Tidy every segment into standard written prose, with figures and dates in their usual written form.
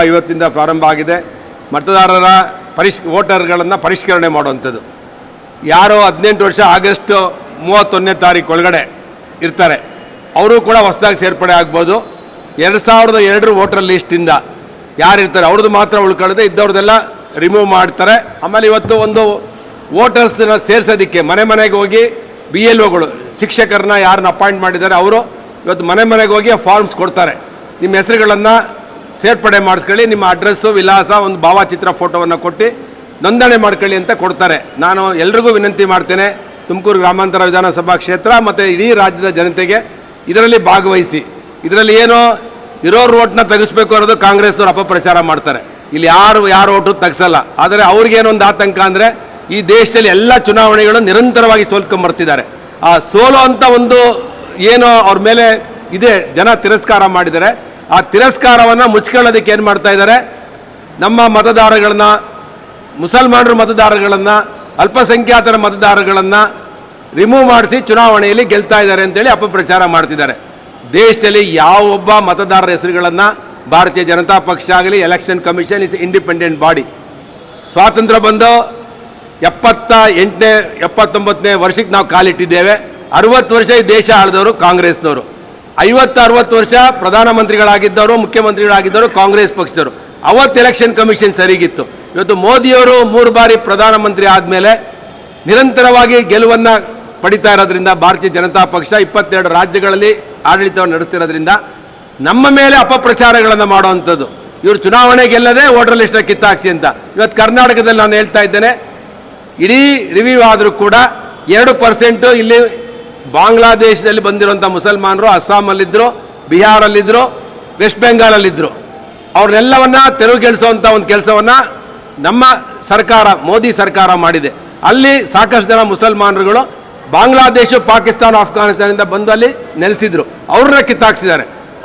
ಇವತ್ತಿಂದ ಪ್ರಾರಂಭ ಆಗಿದೆ. ಮತದಾರರ ವೋಟರ್ಗಳನ್ನು ಪರಿಷ್ಕರಣೆ ಮಾಡುವಂಥದ್ದು. ಯಾರು 18 ವರ್ಷ ಆಗಸ್ಟ್ 31ನೇ ತಾರೀಕು ಒಳಗಡೆ ಇರ್ತಾರೆ ಅವರು ಕೂಡ ಹೊಸದಾಗಿ ಸೇರ್ಪಡೆ ಆಗ್ಬೋದು. 2002 ವೋಟರ್ ಲಿಸ್ಟಿಂದ ಯಾರಿರ್ತಾರೆ ಅವ್ರದ್ದು ಮಾತ್ರ ಉಳ್ಕೊಳ್ಳದೆ ಇದ್ದವ್ರದ್ದೆಲ್ಲ ರಿಮೂವ್ ಮಾಡ್ತಾರೆ. ಆಮೇಲೆ ಇವತ್ತು ಒಂದು ವೋಟರ್ಸ್ನ ಸೇರಿಸೋದಕ್ಕೆ ಮನೆಗೆ ಹೋಗಿ BLOಗಳು ಶಿಕ್ಷಕರನ್ನ ಯಾರನ್ನ ಅಪಾಯಿಂಟ್ ಮಾಡಿದ್ದಾರೆ ಅವರು ಇವತ್ತು ಮನೆಗೆ ಹೋಗಿ ಫಾರ್ಮ್ಸ್ ಕೊಡ್ತಾರೆ. ನಿಮ್ಮ ಹೆಸರುಗಳನ್ನು ಸೇರ್ಪಡೆ ಮಾಡಿಸ್ಕೊಳ್ಳಿ, ನಿಮ್ಮ ಅಡ್ರೆಸ್ಸು ವಿಳಾಸ ಒಂದು ಭಾವಚಿತ್ರ ಫೋಟೋವನ್ನು ಕೊಟ್ಟು ನೋಂದಣಿ ಮಾಡ್ಕೊಳ್ಳಿ ಅಂತ ಕೊಡ್ತಾರೆ. ನಾನು ಎಲ್ರಿಗೂ ವಿನಂತಿ ಮಾಡ್ತೇನೆ, ತುಮಕೂರು ಗ್ರಾಮಾಂತರ ವಿಧಾನಸಭಾ ಕ್ಷೇತ್ರ ಮತ್ತು ಇಡೀ ರಾಜ್ಯದ ಜನತೆಗೆ ಇದರಲ್ಲಿ ಭಾಗವಹಿಸಿ. ಇದರಲ್ಲಿ ಏನೋ ಇರೋರು ಓಟ್ನ ತೆಗಿಸ್ಬೇಕು ಅನ್ನೋದು ಕಾಂಗ್ರೆಸ್ನವ್ರು ಅಪಪ್ರಚಾರ ಮಾಡ್ತಾರೆ. ಇಲ್ಲಿ ಯಾರು ಓಟು ತೆಗಿಸಲ್ಲ. ಆದರೆ ಅವ್ರಿಗೇನೊಂದು ಆತಂಕ ಅಂದರೆ ಈ ದೇಶದಲ್ಲಿ ಎಲ್ಲ ಚುನಾವಣೆಗಳು ನಿರಂತರವಾಗಿ ಸೋಲ್ಕೊಂಬರ್ತಿದ್ದಾರೆ. ಆ ಸೋಲು ಅಂತ ಒಂದು ಏನೋ ಅವ್ರ ಮೇಲೆ ಇದೆ, ಜನ ತಿರಸ್ಕಾರ ಮಾಡಿದ್ದಾರೆ. ಆ ತಿರಸ್ಕಾರವನ್ನು ಮುಚ್ಕೊಳ್ಳೋದಕ್ಕೆ ಏನು ಮಾಡ್ತಾ ಇದ್ದಾರೆ, ನಮ್ಮ ಮತದಾರಗಳನ್ನ, ಮುಸಲ್ಮಾನರ ಮತದಾರಗಳನ್ನು, ಅಲ್ಪಸಂಖ್ಯಾತರ ಮತದಾರಗಳನ್ನು ರಿಮೂವ್ ಮಾಡಿಸಿ ಚುನಾವಣೆಯಲ್ಲಿ ಗೆಲ್ತಾ ಇದ್ದಾರೆ ಅಂತೇಳಿ ಅಪಪ್ರಚಾರ ಮಾಡ್ತಿದ್ದಾರೆ. ದೇಶದಲ್ಲಿ ಯಾವೊಬ್ಬ ಮತದಾರರ ಹೆಸರುಗಳನ್ನು ಭಾರತೀಯ ಜನತಾ ಪಕ್ಷ ಆಗಲಿ, election commission is independent body. ಸ್ವಾತಂತ್ರ್ಯ ಬಂದು 79ನೇ ವರ್ಷಕ್ಕೆ ನಾವು ಕಾಲಿಟ್ಟಿದ್ದೇವೆ. 60 ವರ್ಷ ಈ ದೇಶ ಆಳಿದವರು ಕಾಂಗ್ರೆಸ್ನವರು, 50-60 ವರ್ಷ ಪ್ರಧಾನಮಂತ್ರಿಗಳಾಗಿದ್ದವರು, ಮುಖ್ಯಮಂತ್ರಿಗಳಾಗಿದ್ದವರು ಕಾಂಗ್ರೆಸ್ ಪಕ್ಷದವರು. ಅವತ್ತು ಎಲೆಕ್ಷನ್ ಕಮಿಷನ್ ಸರಿಗಿತ್ತು. ಇವತ್ತು ಮೋದಿಯವರು 3 ಬಾರಿ ಪ್ರಧಾನಮಂತ್ರಿ ಆದಮೇಲೆ ನಿರಂತರವಾಗಿ ಗೆಲುವನ್ನು ಪಡಿತಾ ಇರೋದ್ರಿಂದ ಭಾರತೀಯ ಜನತಾ ಪಕ್ಷ 22 ರಾಜ್ಯಗಳಲ್ಲಿ ಆಡಳಿತವನ್ನು ನಡೆಸ್ತಿರೋದ್ರಿಂದ ನಮ್ಮ ಮೇಲೆ ಅಪಪ್ರಚಾರಗಳನ್ನು ಮಾಡುವಂಥದ್ದು. ಇವರು ಚುನಾವಣೆ ಗೆಲ್ಲದೆ ವೋಟರ್ ಲಿಸ್ಟ್ ಕಿತ್ತಾಕ್ಸಿ ಅಂತ. ಇವತ್ತು ಕರ್ನಾಟಕದಲ್ಲಿ ನಾನು ಹೇಳ್ತಾ ಇದ್ದೇನೆ, ಇಡೀ ರಿವ್ಯೂ ಆದರೂ ಕೂಡ 2% ಇಲ್ಲಿ ಬಾಂಗ್ಲಾದೇಶದಲ್ಲಿ ಬಂದಿರುವಂಥ ಮುಸಲ್ಮಾನರು ಅಸ್ಸಾಮಲ್ಲಿದ್ದರು, ಬಿಹಾರಲ್ಲಿದ್ದರು, ವೆಸ್ಟ್ ಬೆಂಗಾಲಲ್ಲಿದ್ದರು. ಅವ್ರನ್ನೆಲ್ಲವನ್ನ ತೆರವುಗೊಳಿಸುವಂಥ ಒಂದು ಕೆಲಸವನ್ನು ನಮ್ಮ ಸರ್ಕಾರ, ಮೋದಿ ಸರ್ಕಾರ ಮಾಡಿದೆ. ಅಲ್ಲಿ ಸಾಕಷ್ಟು ಜನ ಮುಸಲ್ಮಾನರುಗಳು ಬಾಂಗ್ಲಾದೇಶ, ಪಾಕಿಸ್ತಾನ, ಅಫ್ಘಾನಿಸ್ತಾನದಿಂದ ಬಂದು ಅಲ್ಲಿ ನೆಲೆಸಿದ್ರು. ಅವ್ರನ್ನ ಕಿತ್ತಾಕ್ಸಿದ್ದಾರೆ.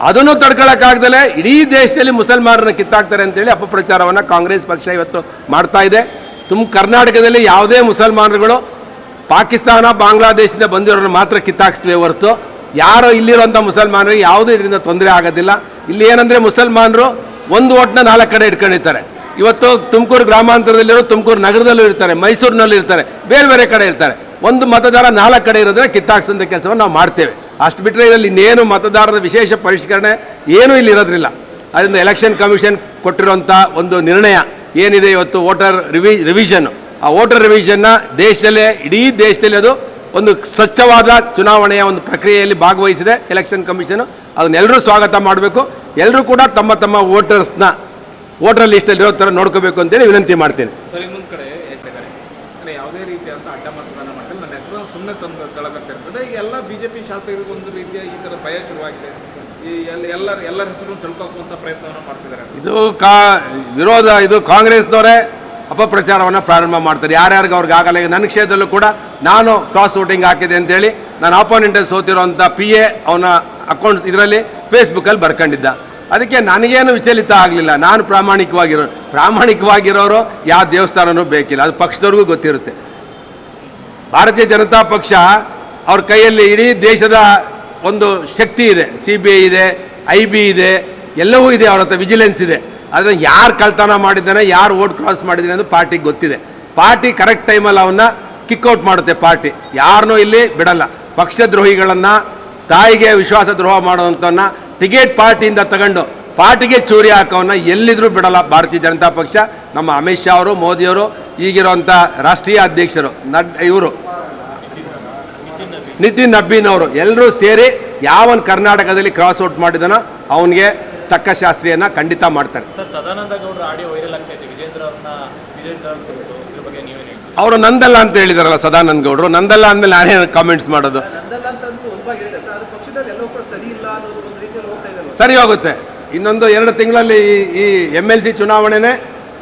ಅದನ್ನು ತಡ್ಕೊಳ್ಳೋಕ್ಕಾಗ್ದಲೇ ಇಡೀ ದೇಶದಲ್ಲಿ ಮುಸಲ್ಮಾನರನ್ನ ಕಿತ್ತಾಕ್ತಾರೆ ಅಂತೇಳಿ ಅಪಪ್ರಚಾರವನ್ನು ಕಾಂಗ್ರೆಸ್ ಪಕ್ಷ ಇವತ್ತು ಮಾಡ್ತಾ ಇದೆ. ಕರ್ನಾಟಕದಲ್ಲಿ ಯಾವುದೇ ಮುಸಲ್ಮಾನರುಗಳು ಪಾಕಿಸ್ತಾನ, ಬಾಂಗ್ಲಾದೇಶದಿಂದ ಬಂದಿರೋರನ್ನ ಮಾತ್ರ ಕಿತ್ತಾಕ್ಸ್ತೀವಿ ಹೊರತು ಯಾರು ಇಲ್ಲಿರುವಂಥ ಮುಸಲ್ಮಾನರಿಗೆ ಯಾವುದೂ ಇದರಿಂದ ತೊಂದರೆ ಆಗೋದಿಲ್ಲ. ಇಲ್ಲಿ ಏನಂದರೆ ಮುಸಲ್ಮಾನರು ಒಂದು ಓಟ್ನ 4 ಕಡೆ ಇಟ್ಕೊಂಡಿರ್ತಾರೆ. ಇವತ್ತು ತುಮಕೂರು ಗ್ರಾಮಾಂತರದಲ್ಲಿರೋ ತುಮಕೂರು ನಗರದಲ್ಲೂ ಇರ್ತಾರೆ, ಮೈಸೂರಿನಲ್ಲೂ ಇರ್ತಾರೆ, ಬೇರೆ ಬೇರೆ ಕಡೆ ಇರ್ತಾರೆ. ಒಂದು ಮತದಾರ 4 ಕಡೆ ಇರೋದ್ರೆ ಕಿತ್ತಾಕ್ಸೋಂಥ ಕೆಲಸವನ್ನು ನಾವು ಮಾಡ್ತೇವೆ. ಅಷ್ಟು ಬಿಟ್ಟರೆ ಇದರಲ್ಲಿ ಇನ್ನೇನು ಮತದಾರರ ವಿಶೇಷ ಪರಿಷ್ಕರಣೆ ಏನೂ ಇಲ್ಲಿ ಇರೋದ್ರಿಲ್ಲ. ಅದರಿಂದ ಎಲೆಕ್ಷನ್ ಕಮಿಷನ್ ಕೊಟ್ಟಿರುವಂಥ ಒಂದು ನಿರ್ಣಯ ಏನಿದೆ ಇವತ್ತು ವೋಟರ್ ರಿವಿಷನ್, ಆ ವೋಟರ್ ರಿವಿಷನ್ನ ದೇಶದಲ್ಲೇ, ಇಡೀ ದೇಶದಲ್ಲಿ ಅದು ಒಂದು ಸ್ವಚ್ಛವಾದ ಚುನಾವಣೆಯ ಒಂದು ಪ್ರಕ್ರಿಯೆಯಲ್ಲಿ ಭಾಗವಹಿಸಿದೆ ಎಲೆಕ್ಷನ್ ಕಮಿಷನು. ಅದನ್ನೆಲ್ಲರೂ ಸ್ವಾಗತ ಮಾಡಬೇಕು. ಎಲ್ಲರೂ ಕೂಡ ತಮ್ಮ ತಮ್ಮ ವೋಟರ್ಸ್ನ ವೋಟರ್ ಲಿಸ್ಟಲ್ಲಿ ಇರೋ ಥರ ನೋಡ್ಕೋಬೇಕು ಅಂತೇಳಿ ವಿನಂತಿ ಮಾಡ್ತೇನೆ. ಸರ್, ಇನ್ನೊಂದು ಕಡೆ ಯಾವುದೇ ರೀತಿಯಾದಂಥ ಅಡ್ಡ ಮತದಾನ ಮಾಡಿದ್ರೆ ನನ್ನ ಹೆಸರು ಸುಮ್ಮನೆ ತಂದು ತಳಗಟ್ಟಿರ್ತದೆ. ಎಲ್ಲ BJP ಶಾಸಕರಿಗೆ ಒಂದು ರೀತಿಯ ಈ ಥರ ಭಯ ಶುರುವಾಗಿದೆ. ಈ ಎಲ್ಲರ ಹೆಸರು ತಿಳ್ಕೊಕ್ಕುವಂಥ ಪ್ರಯತ್ನವನ್ನು ಮಾಡ್ತಿದ್ದಾರೆ. ಇದು ಕಾಂಗ್ರೆಸ್ನವರೇ ಅಪಪ್ರಚಾರವನ್ನು ಪ್ರಾರಂಭ ಮಾಡ್ತಾರೆ. ಯಾರ್ಯಾರಿಗೆ ಅವ್ರಿಗೆ ಆಗಲ್ಲ. ಈಗ ನನ್ನ ಕ್ಷೇತ್ರದಲ್ಲೂ ಕೂಡ ನಾನು ಕ್ರಾಸ್ ವೋಟಿಂಗ್ ಹಾಕಿದೆ ಅಂತೇಳಿ ನಾನು ಆಪೋನೆಂಟಲ್ಲಿ ಸೋತಿರೋಂಥ PA ಅವನ ಅಕೌಂಟ್ಸ್ ಇದರಲ್ಲಿ ಫೇಸ್ಬುಕ್ಕಲ್ಲಿ ಬರ್ಕೊಂಡಿದ್ದ. ಅದಕ್ಕೆ ನನಗೇನು ವಿಚಲಿತ ಆಗಲಿಲ್ಲ. ನಾನು ಪ್ರಾಮಾಣಿಕವಾಗಿರೋರು ಯಾವ ದೇವಸ್ಥಾನನೂ ಬೇಕಿಲ್ಲ. ಅದು ಪಕ್ಷದವ್ರಿಗೂ ಗೊತ್ತಿರುತ್ತೆ. ಭಾರತೀಯ ಜನತಾ ಪಕ್ಷ ಅವ್ರ ಕೈಯಲ್ಲಿ ಇಡೀ ದೇಶದ ಒಂದು ಶಕ್ತಿ ಇದೆ. CBI ಇದೆ, IB ಇದೆ, ಎಲ್ಲವೂ ಇದೆ. ಅವ್ರ ಹತ್ರ ವಿಜಿಲೆನ್ಸ್ ಇದೆ. ಆದರೆ ಯಾರು ಕಳ್ತನ ಮಾಡಿದ್ದಾನೆ, ಯಾರು ವೋಟ್ ಕ್ರಾಸ್ ಮಾಡಿದ್ದಾನೆ ಅನ್ನೋದು ಪಾರ್ಟಿಗೆ ಗೊತ್ತಿದೆ. ಪಾರ್ಟಿ ಕರೆಕ್ಟ್ ಟೈಮಲ್ಲಿ ಅವನ್ನ ಕಿಕ್ಔಟ್ ಮಾಡುತ್ತೆ. ಪಾರ್ಟಿ ಯಾರನ್ನೂ ಇಲ್ಲಿ ಬಿಡಲ್ಲ. ಪಕ್ಷದ್ರೋಹಿಗಳನ್ನು, ತಾಯಿಗೆ ವಿಶ್ವಾಸ ದ್ರೋಹ ಮಾಡುವಂಥವನ್ನ ಟಿಕೆಟ್ ಪಾರ್ಟಿಯಿಂದ ತಗೊಂಡು ಪಾರ್ಟಿಗೆ ಚೂರಿ ಹಾಕೋವನ್ನ ಎಲ್ಲಿದ್ರೂ ಬಿಡಲ್ಲ ಭಾರತೀಯ ಜನತಾ ಪಕ್ಷ. ನಮ್ಮ ಅಮಿತ್ ಶಾ ಅವರು, ಮೋದಿಯವರು, ಈಗಿರುವಂಥ ರಾಷ್ಟ್ರೀಯ ಅಧ್ಯಕ್ಷರು ಇವರು ನಿತಿನ್ ನಬೀನ್ ಅವರು ಎಲ್ಲರೂ ಸೇರಿ ಯಾವನ್ ಕರ್ನಾಟಕದಲ್ಲಿ ಕ್ರಾಸ್ ಔಟ್ ಮಾಡಿದಾನೋ ಅವನಿಗೆ ತಕ್ಕ ಶಾಸ್ತ್ರಿಯನ್ನ ಖಂಡಿತ ಮಾಡ್ತಾರೆ. ಅವರು ನಂದಲ್ಲ ಅಂತ ಹೇಳಿದಾರಲ್ಲ ಸದಾನಂದ ಗೌಡರು. ನಂದಲ್ಲ ಅಂದಮೇಲೆ ನಾನೇ ಕಾಮೆಂಟ್ಸ್ ಮಾಡೋದು? ಸರಿ ಹೋಗುತ್ತೆ. ಇನ್ನೊಂದು 2 ತಿಂಗಳಲ್ಲಿ ಈ MLC ಚುನಾವಣೆನೇ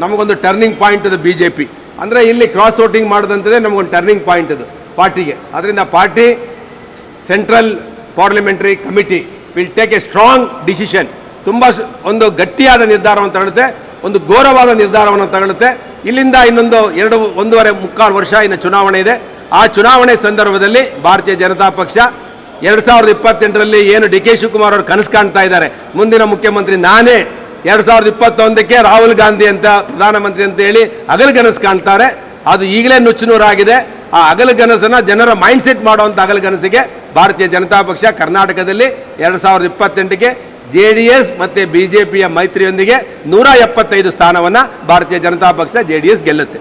ನಮಗೊಂದು ಟರ್ನಿಂಗ್ ಪಾಯಿಂಟ್ ಅದು BJP. ಅಂದರೆ ಇಲ್ಲಿ ಕ್ರಾಸ್ ವೋಟಿಂಗ್ ಮಾಡೋದಂತದೇ ನಮಗೊಂದು ಟರ್ನಿಂಗ್ ಪಾಯಿಂಟ್ ಅದು ಪಾರ್ಟಿಗೆ. ಅದರಿಂದ party central parliamentary committee will take A strong decision. ತುಂಬ ಒಂದು ಗಟ್ಟಿಯಾದ ನಿರ್ಧಾರವನ್ನು ತಗೊಳುತ್ತೆ, ಒಂದು ಘೋರವಾದ ನಿರ್ಧಾರವನ್ನು ತಗೊಳುತ್ತೆ. ಇಲ್ಲಿಂದ ಇನ್ನೊಂದು 1.5-3 ವರ್ಷ ಇನ್ನು ಚುನಾವಣೆ ಇದೆ. ಆ ಚುನಾವಣೆ ಸಂದರ್ಭದಲ್ಲಿ ಭಾರತೀಯ ಜನತಾ ಪಕ್ಷ 2028ರಲ್ಲಿ ಏನು DK ಶಿವಕುಮಾರ್ ಅವರು ಕನಸು ಕಾಣ್ತಾ ಇದ್ದಾರೆ, ಮುಂದಿನ ಮುಖ್ಯಮಂತ್ರಿ ನಾನೇ 2021ಕ್ಕೆ ರಾಹುಲ್ ಗಾಂಧಿ ಅಂತ ಪ್ರಧಾನಮಂತ್ರಿ ಅಂತ ಹೇಳಿ ಹಗಲುಗನಸು ಕಾಣ್ತಾರೆ. ಅದು ಈಗಲೇ ನುಚ್ಚುನೂರಾಗಿದೆ. ಆ ಹಗಲುಗನಸನ್ನು ಜನರ ಮೈಂಡ್ ಸೆಟ್ ಮಾಡುವಂಥ ಹಗಲುಗನಸಿಗೆ ಭಾರತೀಯ ಜನತಾ ಪಕ್ಷ ಕರ್ನಾಟಕದಲ್ಲಿ 2028ಕ್ಕೆ JDS ಮತ್ತು BJPಯ ಮೈತ್ರಿಯೊಂದಿಗೆ 175 ಸ್ಥಾನವನ್ನು ಭಾರತೀಯ ಜನತಾ ಪಕ್ಷ JDS ಗೆಲ್ಲುತ್ತೆ.